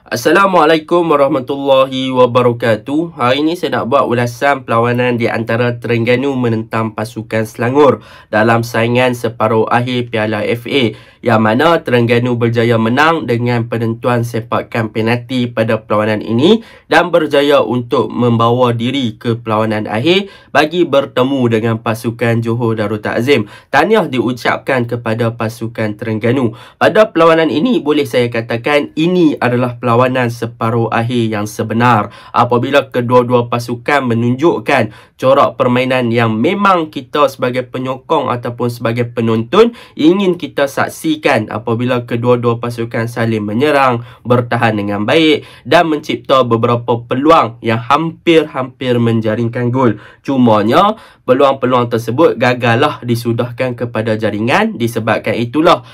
Assalamualaikum warahmatullahi wabarakatuh. Hari ini saya nak buat ulasan perlawanan di antara Terengganu menentang pasukan Selangor dalam saingan separuh akhir Piala FA, yang mana Terengganu berjaya menang dengan penentuan sepakan penalti pada perlawanan ini dan berjaya untuk membawa diri ke perlawanan akhir bagi bertemu dengan pasukan Johor Darul Ta'zim. Tahniah diucapkan kepada pasukan Terengganu. Pada perlawanan ini boleh saya katakan ini adalah perlawanan separuh akhir yang sebenar, apabila kedua-dua pasukan menunjukkan corak permainan yang memang kita sebagai penyokong ataupun sebagai penonton ingin kita saksikan, apabila kedua-dua pasukan saling menyerang, bertahan dengan baik dan mencipta beberapa peluang yang hampir-hampir menjaringkan gol. Cumanya peluang-peluang tersebut gagallah disudahkan kepada jaringan. Disebabkan itulah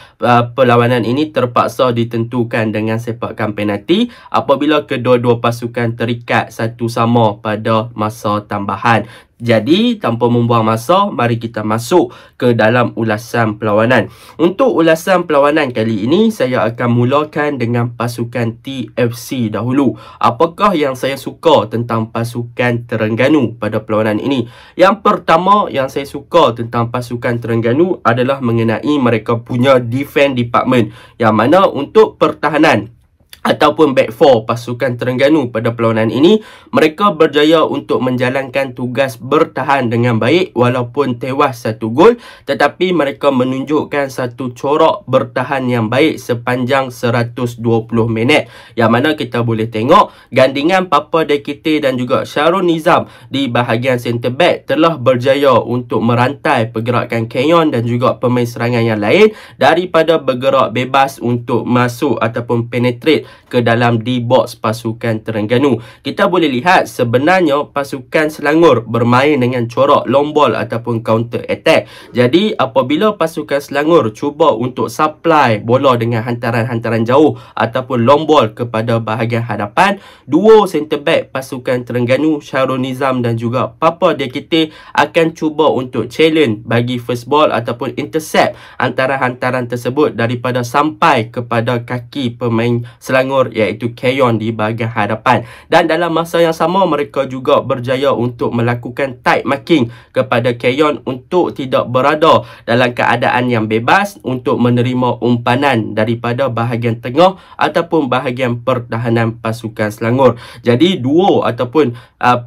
perlawanan ini terpaksa ditentukan dengan sepakan penalti apabila kedua-dua pasukan terikat satu sama pada masa tambahan. Jadi, tanpa membuang masa, mari kita masuk ke dalam ulasan perlawanan. Untuk ulasan perlawanan kali ini, saya akan mulakan dengan pasukan TFC dahulu. Apakah yang saya suka tentang pasukan Terengganu pada perlawanan ini? Yang pertama yang saya suka tentang pasukan Terengganu adalah mengenai mereka punya defense department, yang mana untuk pertahanan ataupun back four pasukan Terengganu pada perlawanan ini, mereka berjaya untuk menjalankan tugas bertahan dengan baik walaupun tewas satu gol, tetapi mereka menunjukkan satu corak bertahan yang baik sepanjang 120 minit, yang mana kita boleh tengok gandingan Papa Dekite dan juga Syarul Nizam di bahagian centre back telah berjaya untuk merantai pergerakan Kenyon dan juga pemain serangan yang lain daripada bergerak bebas untuk masuk ataupun penetrate ke dalam D-box pasukan Terengganu. Kita boleh lihat sebenarnya pasukan Selangor bermain dengan corak long ball ataupun counter attack. Jadi apabila pasukan Selangor cuba untuk supply bola dengan hantaran-hantaran jauh ataupun long ball kepada bahagian hadapan, duo centre back pasukan Terengganu, Syarul Nizam dan juga Papa Dekite akan cuba untuk challenge bagi first ball ataupun intercept antara hantaran tersebut daripada sampai kepada kaki pemain Selangor iaitu Kenyon di bahagian hadapan. Dan dalam masa yang sama mereka juga berjaya untuk melakukan tight marking kepada Kenyon untuk tidak berada dalam keadaan yang bebas untuk menerima umpanan daripada bahagian tengah ataupun bahagian pertahanan pasukan Selangor. Jadi duo ataupun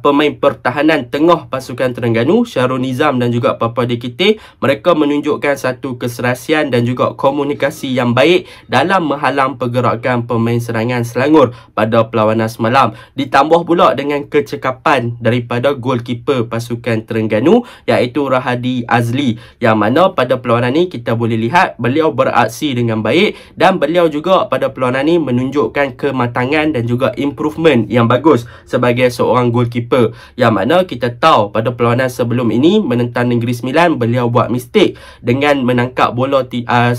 pemain pertahanan tengah pasukan Terengganu, Syarul Nizam dan juga Papa Dekite, mereka menunjukkan satu keserasian dan juga komunikasi yang baik dalam menghalang pergerakan pemain serangan Selangor pada perlawanan semalam. Ditambah pula dengan kecekapan daripada goalkeeper pasukan Terengganu iaitu Rahadi Azli, yang mana pada perlawanan ini kita boleh lihat beliau beraksi dengan baik dan beliau juga pada perlawanan ini menunjukkan kematangan dan juga improvement yang bagus sebagai seorang goalkeeper, yang mana kita tahu pada perlawanan sebelum ini menentang Negeri Sembilan beliau buat mistake dengan menangkap bola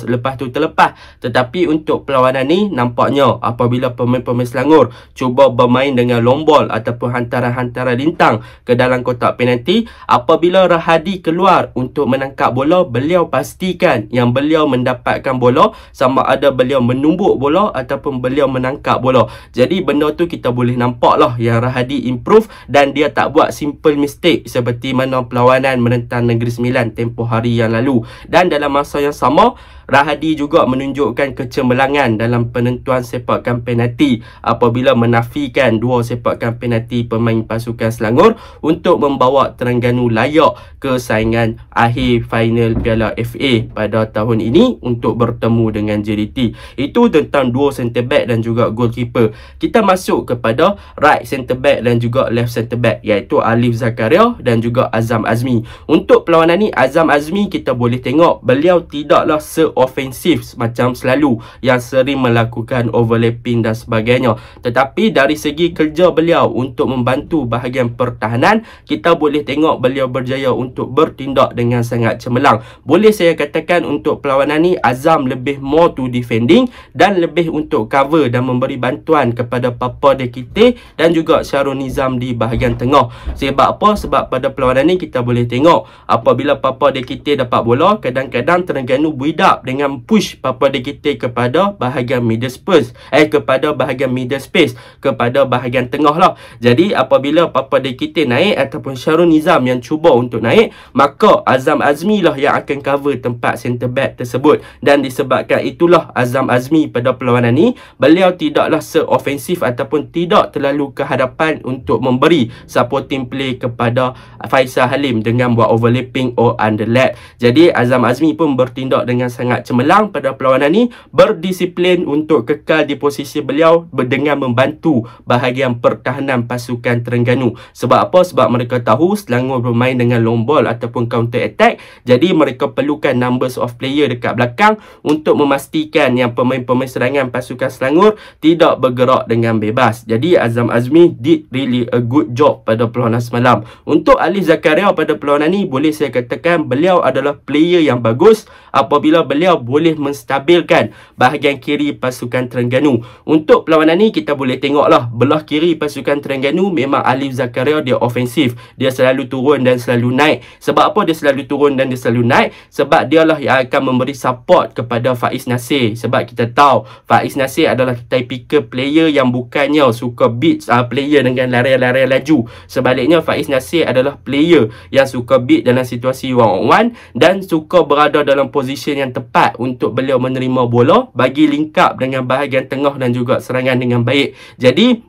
lepas tu terlepas. Tetapi untuk perlawanan ini nampaknya apabila pemain-pemain Selangor cuba bermain dengan long ball ataupun hantaran-hantaran lintang ke dalam kotak penalti, apabila Rahadi keluar untuk menangkap bola, beliau pastikan yang beliau mendapatkan bola, sama ada beliau menumbuk bola ataupun beliau menangkap bola. Jadi benda tu kita boleh nampak lah yang Rahadi improve dan dia tak buat simple mistake seperti mana perlawanan menentang Negeri Sembilan tempoh hari yang lalu. Dan dalam masa yang sama Rahadi juga menunjukkan kecemerlangan dalam penentuan sepakan penalti apabila menafikan dua sepakan penalti pemain pasukan Selangor untuk membawa Terengganu layak ke saingan akhir final Piala FA pada tahun ini untuk bertemu dengan JDT. Itu tentang dua centre back dan juga goalkeeper. Kita masuk kepada right centre back dan juga left centre back iaitu Alif Zakaria dan juga Azam Azmi. Untuk perlawanan ni Azam Azmi kita boleh tengok beliau tidaklah ofensif macam selalu yang sering melakukan overlapping dan sebagainya, tetapi dari segi kerja beliau untuk membantu bahagian pertahanan, kita boleh tengok beliau berjaya untuk bertindak dengan sangat cemerlang. Boleh saya katakan untuk perlawanan ni Azam lebih more to defending dan lebih untuk cover dan memberi bantuan kepada Papa Dekite dan juga Syarul Nizam di bahagian tengah. Sebab apa? Sebab pada perlawanan ni kita boleh tengok apabila Papa Dekite dapat bola, kadang-kadang Terengganu build up dengan push Papua DKT kepada bahagian middle space, kepada bahagian middle space, kepada bahagian tengah lah. Jadi apabila Papua DKT naik ataupun Syarul Nizam yang cuba untuk naik, maka Azam Azmi lah yang akan cover tempat centre back tersebut. Dan disebabkan itulah Azam Azmi pada perlawanan ni, beliau tidaklah seofensif ataupun tidak terlalu ke hadapan untuk memberi supporting play kepada Faisal Halim dengan buat overlapping or underlap. Jadi Azam Azmi pun bertindak dengan sangat cemerlang pada perlawanan ni, berdisiplin untuk kekal di posisi beliau dengan membantu bahagian pertahanan pasukan Terengganu. Sebab apa? Sebab mereka tahu Selangor bermain dengan long ball ataupun counter attack. Jadi mereka perlukan numbers of player dekat belakang untuk memastikan yang pemain-pemain serangan pasukan Selangor tidak bergerak dengan bebas. Jadi Azam Azmi did really a good job pada perlawanan semalam. Untuk Alif Zakaria pada perlawanan ni, boleh saya katakan beliau adalah player yang bagus apabila beliau boleh menstabilkan bahagian kiri pasukan Terengganu. Untuk perlawanan ni kita boleh tengoklah belah kiri pasukan Terengganu memang Alif Zakaria dia ofensif. Dia selalu turun dan selalu naik. Sebab apa dia selalu turun dan dia selalu naik? Sebab dialah yang akan memberi support kepada Faiz Nasir. Sebab kita tahu Faiz Nasir adalah typical player yang bukannya suka beat player dengan larian-larian laju. Sebaliknya Faiz Nasir adalah player yang suka beat dalam situasi one on one dan suka berada dalam posisi yang tepat untuk beliau menerima bola, bagi link up dengan bahagian tengah dan juga serangan dengan baik. Jadi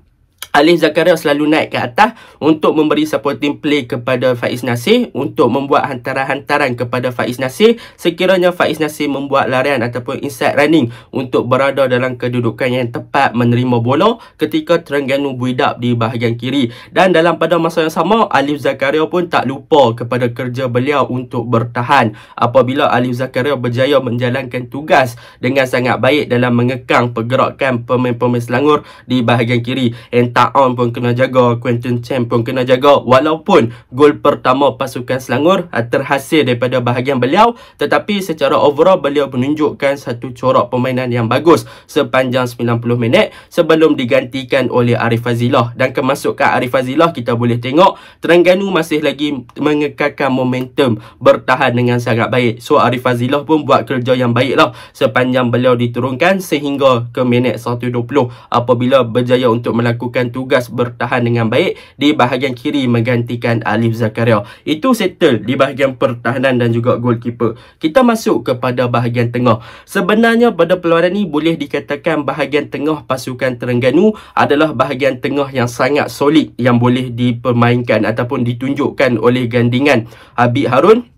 Alif Zakaria selalu naik ke atas untuk memberi supporting play kepada Faiz Nasir, untuk membuat hantaran-hantaran kepada Faiz Nasir sekiranya Faiz Nasir membuat larian ataupun inside running untuk berada dalam kedudukan yang tepat menerima bola ketika Terengganu build up di bahagian kiri. Dan dalam pada masa yang sama, Alif Zakaria pun tak lupa kepada kerja beliau untuk bertahan. Apabila Alif Zakaria berjaya menjalankan tugas dengan sangat baik dalam mengekang pergerakan pemain-pemain Selangor di bahagian kiri. Ta'on pun kena jaga, Quentin Chen pun kena jaga. Walaupun gol pertama pasukan Selangor terhasil daripada bahagian beliau, tetapi secara overall beliau menunjukkan satu corak permainan yang bagus sepanjang 90 minit sebelum digantikan oleh Arif Fazilah. Dan kemasukan Arif Fazilah kita boleh tengok Terengganu masih lagi mengekalkan momentum bertahan dengan sangat baik. So Arif Fazilah pun buat kerja yang baik lah sepanjang beliau diturunkan sehingga ke minit 120 apabila berjaya untuk melakukan tugas bertahan dengan baik di bahagian kiri menggantikan Alif Zakaria. Itu settle di bahagian pertahanan dan juga goalkeeper. Kita masuk kepada bahagian tengah. Sebenarnya pada perlawanan ni boleh dikatakan bahagian tengah pasukan Terengganu adalah bahagian tengah yang sangat solid yang boleh dipermainkan ataupun ditunjukkan oleh gandingan Habib Harun,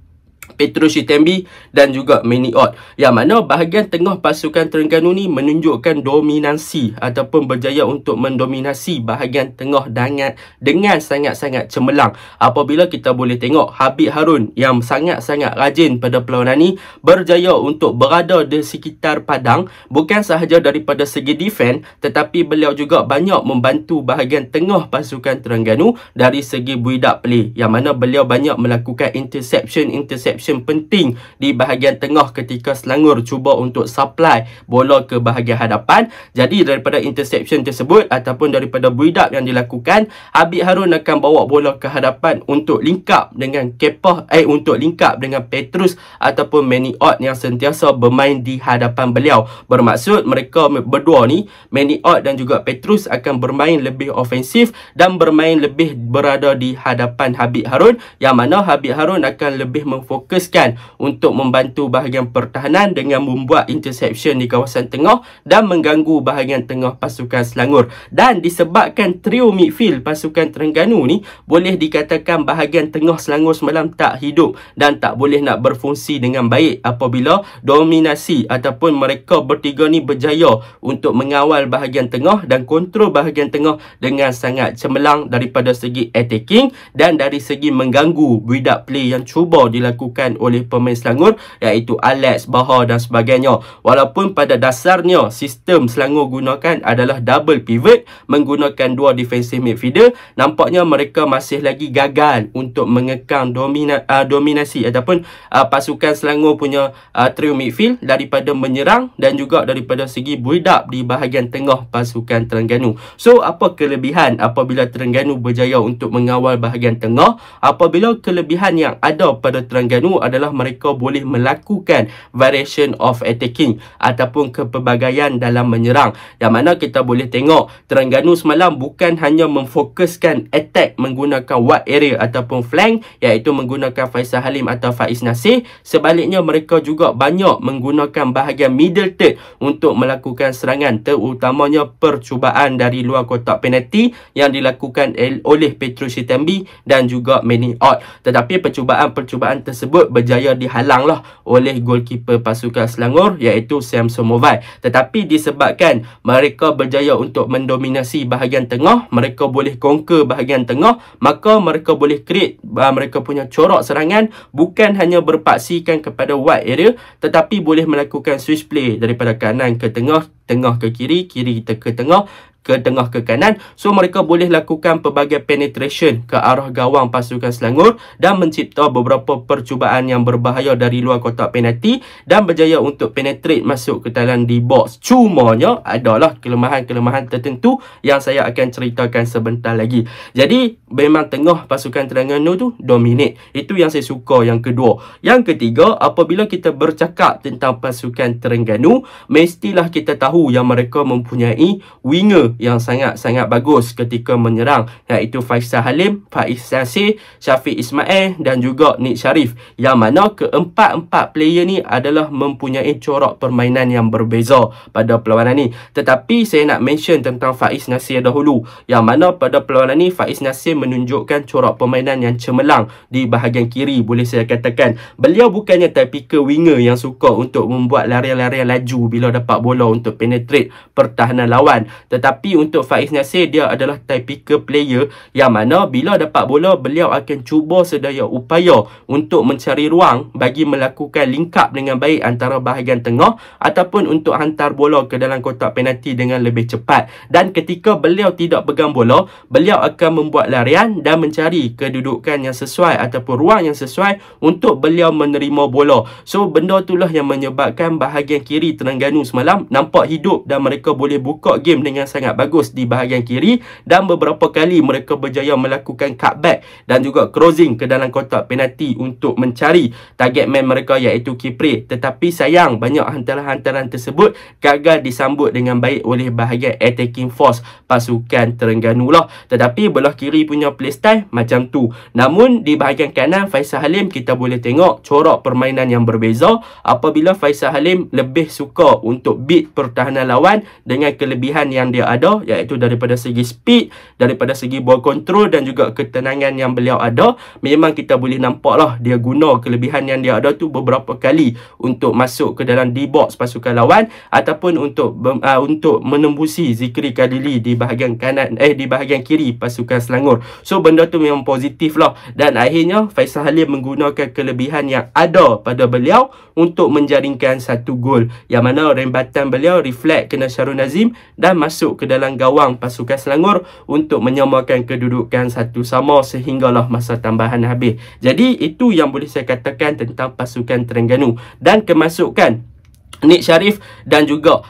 Petrus Shitembi dan juga Manny Ott, yang mana bahagian tengah pasukan Terengganu ni menunjukkan dominasi ataupun berjaya untuk mendominasi bahagian tengah dengan sangat-sangat cemerlang. Apabila kita boleh tengok Habib Harun yang sangat-sangat rajin pada perlawanan ni berjaya untuk berada di sekitar padang, bukan sahaja daripada segi defense tetapi beliau juga banyak membantu bahagian tengah pasukan Terengganu dari segi build up play, yang mana beliau banyak melakukan interception penting di bahagian tengah ketika Selangor cuba untuk supply bola ke bahagian hadapan. Jadi daripada interception tersebut ataupun daripada build up yang dilakukan, Habib Harun akan bawa bola ke hadapan untuk link up dengan untuk link up dengan Petrus ataupun Manny Ott yang sentiasa bermain di hadapan beliau. Bermaksud mereka berdua ni, Manny Ott dan juga Petrus, akan bermain lebih ofensif dan bermain lebih berada di hadapan Habib Harun, yang mana Habib Harun akan lebih memfokuskan untuk membantu bahagian pertahanan dengan membuat interception di kawasan tengah dan mengganggu bahagian tengah pasukan Selangor. Dan disebabkan trio midfield pasukan Terengganu ni, boleh dikatakan bahagian tengah Selangor semalam tak hidup dan tak boleh nak berfungsi dengan baik apabila dominasi ataupun mereka bertiga ni berjaya untuk mengawal bahagian tengah dan kontrol bahagian tengah dengan sangat cemerlang daripada segi attacking dan dari segi mengganggu build up play yang cuba dilakukan oleh pemain Selangor, iaitu Alex, Bahar dan sebagainya. Walaupun pada dasarnya sistem Selangor gunakan adalah double pivot menggunakan dua defensive midfielder, nampaknya mereka masih lagi gagal untuk mengekang dominasi ataupun pasukan Selangor punya trio midfield daripada menyerang dan juga daripada segi build up di bahagian tengah pasukan Terengganu. So apa kelebihan apabila Terengganu berjaya untuk mengawal bahagian tengah? Apabila kelebihan yang ada pada Terengganu Terengganu adalah mereka boleh melakukan variation of attacking ataupun kepelbagaian dalam menyerang. Yang mana kita boleh tengok Terengganu semalam bukan hanya memfokuskan attack menggunakan wide area ataupun flank, iaitu menggunakan Faisal Halim atau Faiz Nasir. Sebaliknya mereka juga banyak menggunakan bahagian middle third untuk melakukan serangan, terutamanya percubaan dari luar kotak penalti yang dilakukan oleh Petrus Sitambi dan juga Manny Ott. Tetapi percubaan tersebut berjaya dihalanglah oleh goalkeeper pasukan Selangor iaitu Samson Movai. Tetapi disebabkan mereka berjaya untuk mendominasi bahagian tengah, mereka boleh conquer bahagian tengah, maka mereka boleh create mereka punya corak serangan, bukan hanya berpaksikan kepada wide area, tetapi boleh melakukan switch play daripada kanan ke tengah, tengah ke kiri, kiri ke tengah, ke tengah ke kanan. So mereka boleh lakukan pelbagai penetration ke arah gawang pasukan Selangor dan mencipta beberapa percubaan yang berbahaya dari luar kotak penalti dan berjaya untuk penetrate masuk ke dalam di box. Cumanya adalah kelemahan-kelemahan tertentu yang saya akan ceritakan sebentar lagi. Jadi memang tengah pasukan Terengganu tu dominate. Itu yang saya suka yang kedua. Yang ketiga, apabila kita bercakap tentang pasukan Terengganu, mestilah kita tahu yang mereka mempunyai winger yang sangat-sangat bagus ketika menyerang, iaitu Faisal Halim, Faiz Nasir, Syafiq Ismail dan juga Nik Sharif, yang mana keempat-empat player ni adalah mempunyai corak permainan yang berbeza pada perlawanan ni. Tetapi saya nak mention tentang Faiz Nasir dahulu, yang mana pada perlawanan ni Faiz Nasir menunjukkan corak permainan yang cemerlang di bahagian kiri. Boleh saya katakan beliau bukannya typical winger yang suka untuk membuat larian-larian laju bila dapat bola untuk penetrate pertahanan lawan, tetapi untuk Faiz Nasir, dia adalah typical player yang mana bila dapat bola, beliau akan cuba sedaya upaya untuk mencari ruang bagi melakukan link up dengan baik antara bahagian tengah ataupun untuk hantar bola ke dalam kotak penalti dengan lebih cepat. Dan ketika beliau tidak pegang bola, beliau akan membuat larian dan mencari kedudukan yang sesuai ataupun ruang yang sesuai untuk beliau menerima bola. So benda itulah yang menyebabkan bahagian kiri Terengganu semalam nampak hidup dan mereka boleh buka game dengan sangat bagus di bahagian kiri, dan beberapa kali mereka berjaya melakukan cutback dan juga crossing ke dalam kotak penalti untuk mencari target man mereka iaitu Kipre. Tetapi sayang, banyak hantaran-hantaran tersebut gagal disambut dengan baik oleh bahagian attacking force pasukan Terengganu lah. Tetapi belah kiri punya playstyle macam tu. Namun di bahagian kanan Faisal Halim, kita boleh tengok corak permainan yang berbeza apabila Faisal Halim lebih suka untuk beat pertahanan lawan dengan kelebihan yang dia ada, iaitu daripada segi speed, daripada segi ball control dan juga ketenangan yang beliau ada. Memang kita boleh nampak lah dia guna kelebihan yang dia ada tu beberapa kali untuk masuk ke dalam D-box pasukan lawan ataupun untuk menembusi Zikri Kadili di bahagian kanan di bahagian kiri pasukan Selangor. So benda tu memang positif lah, dan akhirnya Faisal Halim menggunakan kelebihan yang ada pada beliau untuk menjaringkan satu gol, yang mana rembatan beliau reflect kena Syarul Nazim dan masuk ke dalam gawang pasukan Selangor untuk menyamakan kedudukan satu sama sehinggalah masa tambahan habis. Jadi itu yang boleh saya katakan tentang pasukan Terengganu, dan kemasukan Nik Sharif dan juga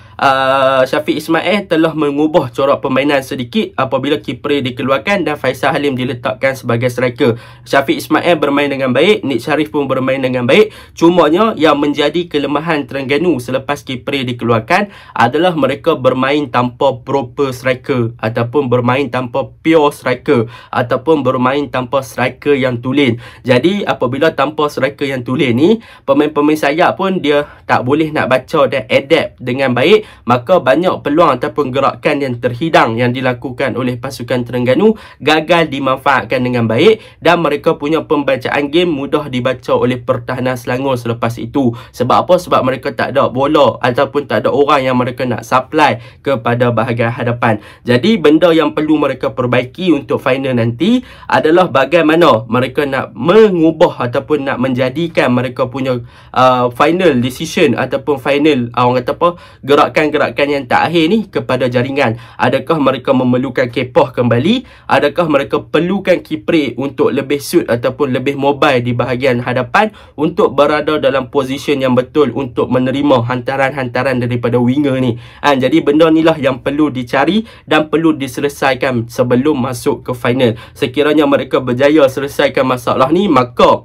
Syafiq Ismail telah mengubah corak permainan sedikit apabila Kipre dikeluarkan dan Faisal Halim diletakkan sebagai striker. Syafiq Ismail bermain dengan baik, Nik Sharif pun bermain dengan baik. Cumanya yang menjadi kelemahan Terengganu selepas Kipre dikeluarkan adalah mereka bermain tanpa proper striker ataupun bermain tanpa pure striker ataupun bermain tanpa striker yang tulen. Jadi apabila tanpa striker yang tulen ni, pemain-pemain sayap pun dia tak boleh nak baca dan adapt dengan baik, maka banyak peluang ataupun gerakan yang terhidang yang dilakukan oleh pasukan Terengganu gagal dimanfaatkan dengan baik, dan mereka punya pembacaan game mudah dibaca oleh pertahanan Selangor selepas itu. Sebab apa? Sebab mereka tak ada bola ataupun tak ada orang yang mereka nak supply kepada bahagian hadapan. Jadi benda yang perlu mereka perbaiki untuk final nanti adalah bagaimana mereka nak mengubah ataupun nak menjadikan mereka punya final decision ataupun final orang kata apa, gerakan-gerakan yang tak akhir ni kepada jaringan. Adakah mereka memerlukan Kepoh kembali? Adakah mereka perlukan Kipre untuk lebih suit ataupun lebih mobile di bahagian hadapan untuk berada dalam position yang betul untuk menerima hantaran-hantaran daripada winger ni? Jadi benda ni lah yang perlu dicari dan perlu diselesaikan sebelum masuk ke final. Sekiranya mereka berjaya selesaikan masalah ni, maka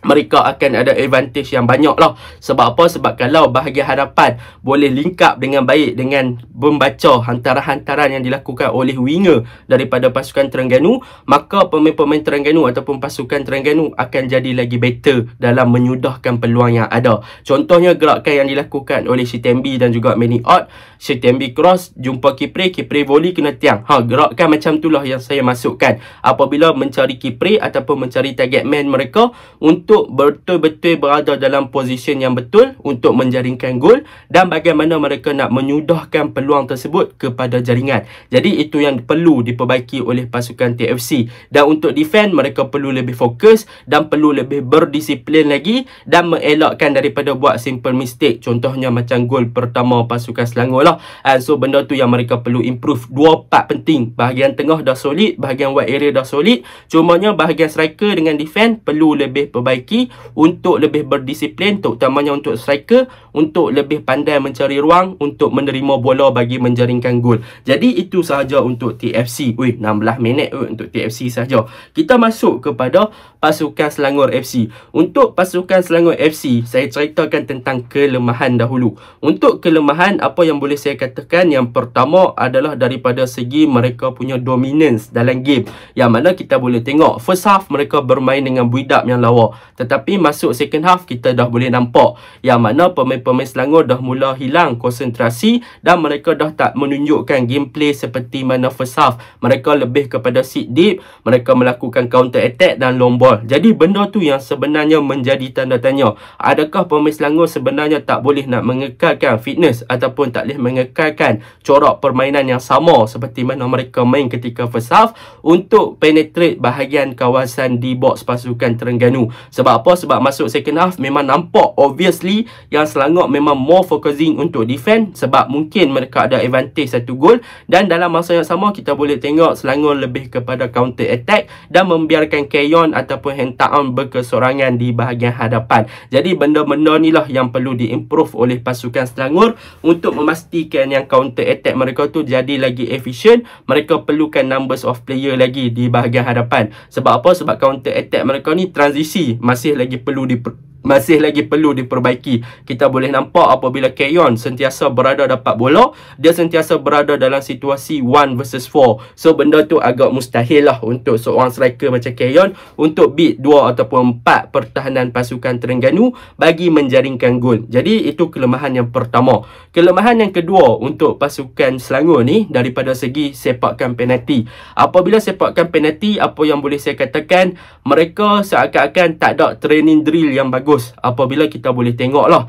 mereka akan ada advantage yang banyak lah. Sebab apa? Sebab kalau bahagian hadapan boleh link up dengan baik dengan membaca hantaran-hantaran yang dilakukan oleh winger daripada pasukan Terengganu, maka pemain-pemain Terengganu ataupun pasukan Terengganu akan jadi lagi better dalam menyudahkan peluang yang ada. Contohnya gerakan yang dilakukan oleh Shitembi dan juga Manny Ott. Shitembi cross, jumpa Kipre, Kipre volley kena tiang. Gerakan macam itulah yang saya masukkan apabila mencari Kipre ataupun mencari target man mereka untuk betul-betul berada dalam posisi yang betul untuk menjaringkan gol dan bagaimana mereka nak menyudahkan peluang tersebut kepada jaringan. Jadi itu yang perlu diperbaiki oleh pasukan TFC. Dan untuk defend, mereka perlu lebih fokus dan perlu lebih berdisiplin lagi dan mengelakkan daripada buat simple mistake. Contohnya macam gol pertama pasukan Selangor lah. So benda tu yang mereka perlu improve. Dua part penting. Bahagian tengah dah solid, bahagian wide area dah solid. Cumanya bahagian striker dengan defend perlu lebih perbaiki untuk lebih berdisiplin, terutamanya untuk striker, untuk lebih pandai mencari ruang untuk menerima bola bagi menjaringkan gol. Jadi itu sahaja untuk TFC. 16 minit untuk TFC sahaja. Kita masuk kepada pasukan Selangor FC. Untuk pasukan Selangor FC, saya ceritakan tentang kelemahan dahulu. Untuk kelemahan, apa yang boleh saya katakan? Yang pertama adalah daripada segi mereka punya dominance dalam game. Yang mana kita boleh tengok first half mereka bermain dengan build up yang lawa. Tetapi masuk second half kita dah boleh nampak yang mana pemain-pemain Selangor dah mula hilang konsentrasi dan mereka dah tak menunjukkan gameplay seperti mana first half. Mereka lebih kepada sit deep, mereka melakukan counter attack dan long ball. Jadi benda tu yang sebenarnya menjadi tanda tanya. Adakah pemain Selangor sebenarnya tak boleh nak mengekalkan fitness ataupun tak boleh mengekalkan corak permainan yang sama seperti mana mereka main ketika first half untuk penetrate bahagian kawasan di box pasukan Terengganu. Sebab apa? Sebab masuk second half memang nampak obviously yang Selangor memang more focusing untuk defend sebab mungkin mereka ada advantage satu gol dan dalam masa yang sama kita boleh tengok Selangor lebih kepada counter attack dan membiarkan Keyon ataupun hentaan berkesorangan di bahagian hadapan. Jadi benda-benda ni lah yang perlu diimprove oleh pasukan Selangor untuk memastikan yang counter attack mereka tu jadi lagi efisien. Mereka perlukan numbers of player lagi di bahagian hadapan. Sebab apa? Sebab counter attack mereka ni transisi masih lagi perlu diperbaiki. Kita boleh nampak apabila Keyon sentiasa berada dapat bola, dia sentiasa berada dalam situasi 1 versus 4. So benda tu agak mustahil lah untuk seorang striker macam Keyon untuk beat 2 ataupun 4 pertahanan pasukan Terengganu bagi menjaringkan gol. Jadi itu kelemahan yang pertama. Kelemahan yang kedua untuk pasukan Selangor ni daripada segi sepakan penalti. Apabila sepakan penalti, apa yang boleh saya katakan, mereka seakan-akan tak ada training drill yang bagus. Apabila kita boleh tengok lah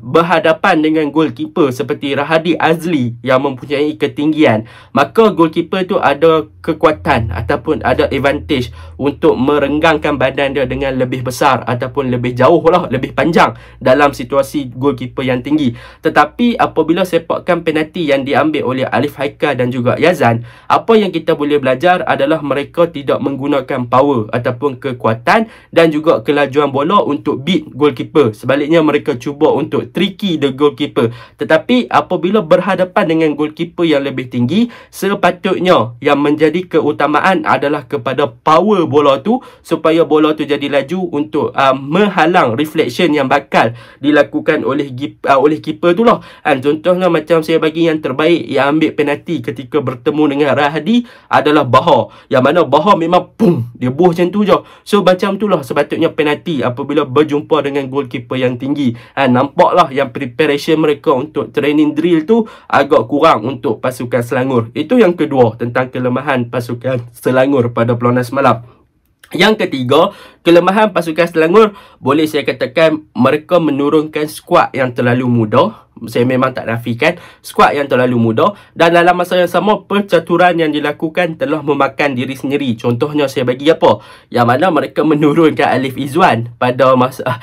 berhadapan dengan goalkeeper seperti Rahadi Azli yang mempunyai ketinggian, maka goalkeeper tu ada kekuatan ataupun ada advantage untuk merenggangkan badan dia dengan lebih besar ataupun lebih jauh lah, lebih panjang dalam situasi goalkeeper yang tinggi. Tetapi apabila sepakan penalti yang diambil oleh Alif Haikal dan juga Yazan, apa yang kita boleh belajar adalah mereka tidak menggunakan power ataupun kekuatan dan juga kelajuan bola untuk beat goalkeeper. Sebaliknya mereka cuba untuk tricky the goalkeeper. Tetapi apabila berhadapan dengan goalkeeper yang lebih tinggi, sepatutnya yang menjadi keutamaan adalah kepada power bola tu supaya bola tu jadi laju untuk menghalang reflection yang bakal dilakukan oleh keeper tu lah. Contohnya macam saya bagi yang terbaik yang ambil penalti ketika bertemu dengan Rahadi adalah Bahar. Yang mana Bahar memang dia buh macam tu je. So macam tu lah sepatutnya penalti apabila berjumpa dengan goalkeeper yang tinggi. Nampaklah yang preparation mereka untuk training drill tu agak kurang untuk pasukan Selangor. Itu yang kedua tentang kelemahan pasukan Selangor pada peluang semalam. Yang ketiga, kelemahan pasukan Selangor boleh saya katakan mereka menurunkan skuad yang terlalu muda. Saya memang tak nafikan skuad yang terlalu muda dan dalam masa yang sama percaturan yang dilakukan telah memakan diri sendiri. Contohnya saya bagi apa? Yang mana mereka menurunkan Alif Izwan pada masa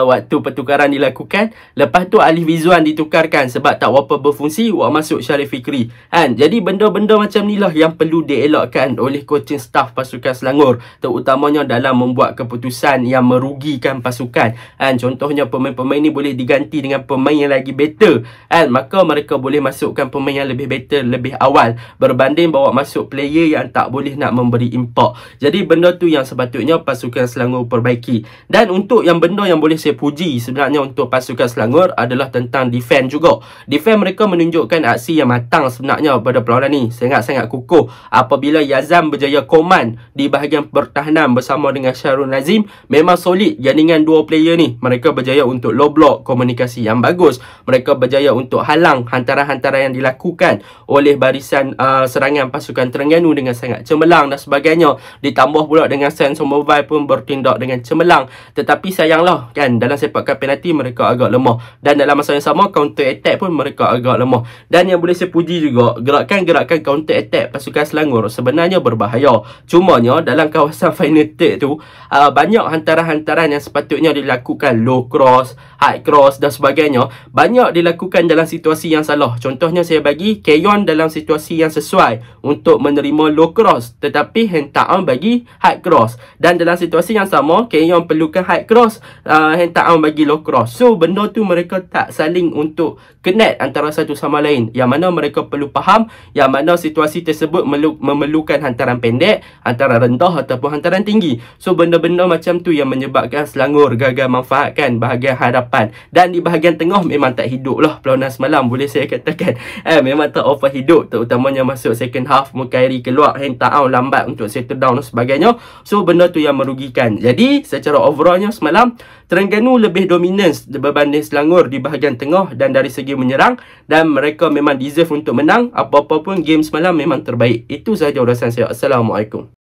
waktu pertukaran dilakukan. Lepas tu Alif Izwan ditukarkan sebab tak berapa berfungsi, masuk Syarif Fikri. Jadi benda-benda macam ni lah yang perlu dielakkan oleh coaching staff pasukan Selangor, terutamanya dalam membuat keputusan yang merugikan pasukan. Contohnya pemain-pemain ni boleh diganti dengan pemain yang lagi lagi better kan, maka mereka boleh masukkan pemain yang lebih better lebih awal berbanding bawa masuk player yang tak boleh nak memberi impak. Jadi benda tu yang sepatutnya pasukan Selangor perbaiki. Dan untuk yang benda yang boleh saya puji sebenarnya untuk pasukan Selangor adalah tentang defense juga. Defense mereka menunjukkan aksi yang matang sebenarnya pada perlawanan ni, sangat-sangat kukuh. Apabila Yazam berjaya command di bahagian pertahanan bersama dengan Syarul Nazim, memang solid jaringan dua player ni. Mereka berjaya untuk low block, komunikasi yang bagus. Mereka berjaya untuk halang hantaran-hantaran yang dilakukan oleh barisan serangan pasukan Terengganu dengan sangat cemerlang dan sebagainya. Ditambah pula dengan Senso Mobile pun bertindak dengan cemerlang. Tetapi sayanglah kan, dalam sepakan penalti mereka agak lemah. Dan dalam masa yang sama, counter attack pun mereka agak lemah. Dan yang boleh saya puji juga, gerakan-gerakan counter attack pasukan Selangor sebenarnya berbahaya. Cumanya dalam kawasan final third tu, banyak hantaran-hantaran yang sepatutnya dilakukan low cross, high cross dan sebagainya, banyak dilakukan dalam situasi yang salah. Contohnya saya bagi Keyon dalam situasi yang sesuai untuk menerima low cross, tetapi Hentaan bagi high cross. Dan dalam situasi yang sama, Keyon perlukan high cross, Hentaan bagi low cross. So benda tu mereka tak saling untuk connect antara satu sama lain, yang mana mereka perlu faham yang mana situasi tersebut memerlukan hantaran pendek, hantaran rendah ataupun hantaran tinggi. So benda-benda macam tu yang menyebabkan Selangor gagal manfaatkan bahagian hadapan. Dan di bahagian tengah memang tak hidup lah perlawanan semalam, boleh saya katakan memang tak over hidup, terutamanya masuk second half, Mukairi keluar, Hentaan lambat untuk settle down dan sebagainya. So benda tu yang merugikan. Jadi secara overallnya semalam Terengganu lebih dominan berbanding Selangor di bahagian tengah dan dari segi menyerang, dan mereka memang deserve untuk menang. Apa-apa pun game semalam memang terbaik. Itu sahaja ulasan saya. Assalamualaikum.